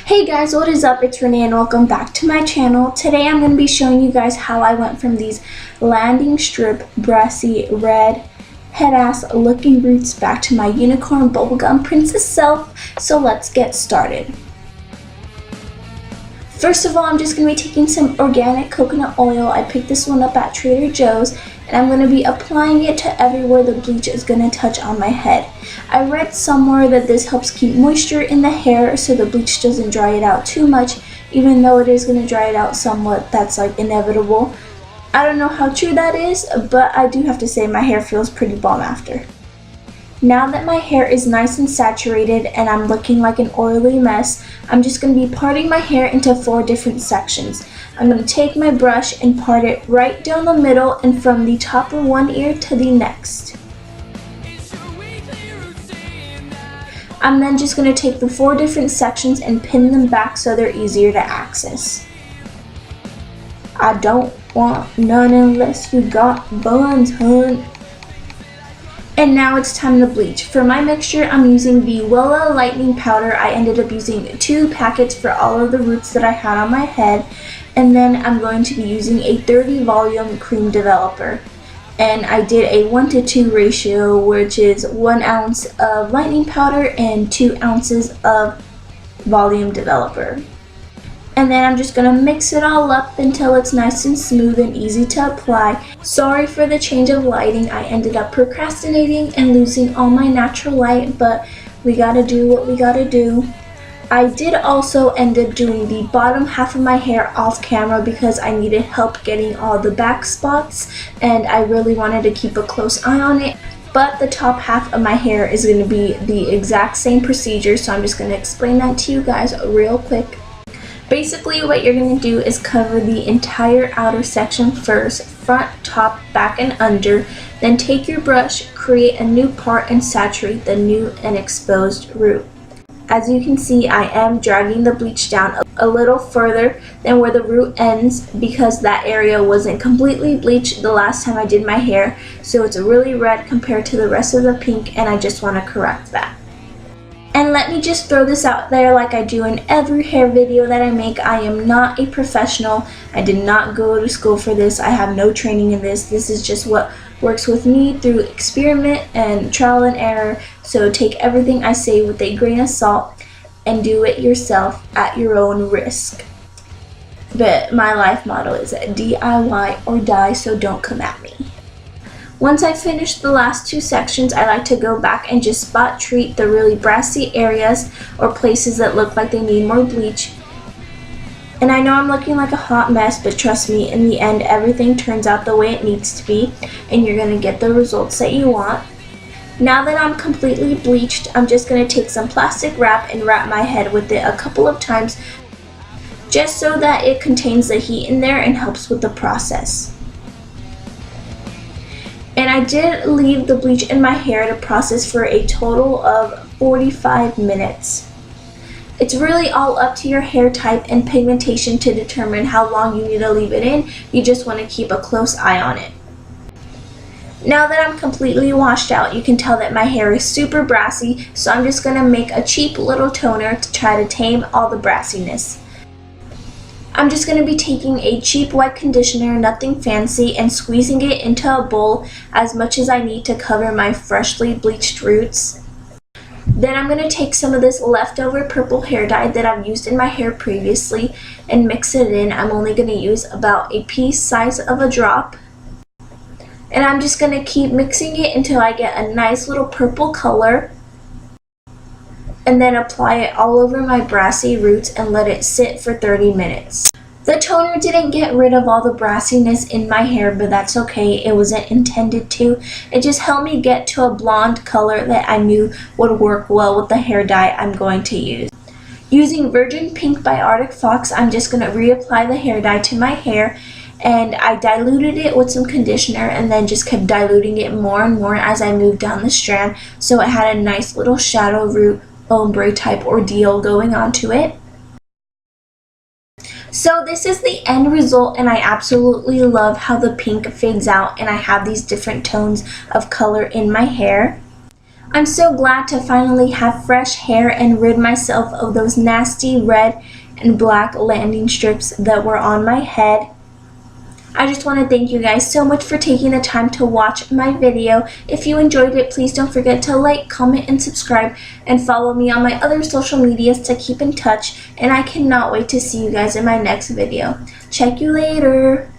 Hey guys, what is up? It's Renee and welcome back to my channel. Today I'm going to be showing you guys how I went from these landing strip brassy red head ass looking roots back to my unicorn bubblegum princess self. So let's get started. First of all, I'm just going to be taking some organic coconut oil. I picked this one up at Trader Joe's and I'm going to be applying it to everywhere the bleach is going to touch on my head. I read somewhere that this helps keep moisture in the hair so the bleach doesn't dry it out too much, even though it is going to dry it out somewhat. That's like inevitable. I don't know how true that is, but I do have to say my hair feels pretty bomb after. Now that my hair is nice and saturated and I'm looking like an oily mess, I'm just going to be parting my hair into 4 different sections. I'm going to take my brush and part it right down the middle and from the top of one ear to the next. I'm then just going to take the 4 different sections and pin them back so they're easier to access. I don't want none unless you got buns, hun. And now it's time to bleach. For my mixture, I'm using the WELLA lightening powder. I ended up using 2 packets for all of the roots that I had on my head. And then I'm going to be using a 30 volume cream developer. And I did a 1:2 ratio, which is 1 ounce of lightening powder and 2 ounces of volume developer. And then I'm just going to mix it all up until it's nice and smooth and easy to apply. Sorry for the change of lighting. I ended up procrastinating and losing all my natural light, but we gotta do what we gotta do. I did also end up doing the bottom half of my hair off camera because I needed help getting all the back spots and I really wanted to keep a close eye on it. But the top half of my hair is going to be the exact same procedure, so I'm just going to explain that to you guys real quick. Basically, what you're going to do is cover the entire outer section first, front, top, back, and under. Then take your brush, create a new part, and saturate the new and exposed root. As you can see, I am dragging the bleach down a little further than where the root ends because that area wasn't completely bleached the last time I did my hair. So it's really red compared to the rest of the pink, and I just want to correct that. And let me just throw this out there like I do in every hair video that I make. I am not a professional. I did not go to school for this. I have no training in this. This is just what works with me through experiment and trial and error. So take everything I say with a grain of salt and do it yourself at your own risk. But my life motto is DIY or die, so don't come at me. Once I finish the last 2 sections, I like to go back and just spot treat the really brassy areas or places that look like they need more bleach. And I know I'm looking like a hot mess, but trust me, in the end, everything turns out the way it needs to be, and you're going to get the results that you want. Now that I'm completely bleached, I'm just going to take some plastic wrap and wrap my head with it a couple of times, just so that it contains the heat in there and helps with the process. And I did leave the bleach in my hair to process for a total of 45 minutes. It's really all up to your hair type and pigmentation to determine how long you need to leave it in. You just want to keep a close eye on it. Now that I'm completely washed out, you can tell that my hair is super brassy, so I'm just going to make a cheap little toner to try to tame all the brassiness. I'm just going to be taking a cheap white conditioner, nothing fancy, and squeezing it into a bowl as much as I need to cover my freshly bleached roots. Then I'm going to take some of this leftover purple hair dye that I've used in my hair previously and mix it in. I'm only going to use about a pea size of a drop. And I'm just going to keep mixing it until I get a nice little purple color. And then apply it all over my brassy roots and let it sit for 30 minutes. The toner didn't get rid of all the brassiness in my hair, but that's okay. It wasn't intended to. It just helped me get to a blonde color that I knew would work well with the hair dye I'm going to use. Using Virgin Pink by Arctic Fox, I'm just going to reapply the hair dye to my hair. And I diluted it with some conditioner and then just kept diluting it more and more as I moved down the strand, so it had a nice little shadow root ombre type ordeal going on to it. So this is the end result, and I absolutely love how the pink fades out and I have these different tones of color in my hair. I'm so glad to finally have fresh hair and rid myself of those nasty red and black landing strips that were on my head. I just want to thank you guys so much for taking the time to watch my video. If you enjoyed it, please don't forget to like, comment, and subscribe, and follow me on my other social medias to keep in touch, and I cannot wait to see you guys in my next video. Check you later.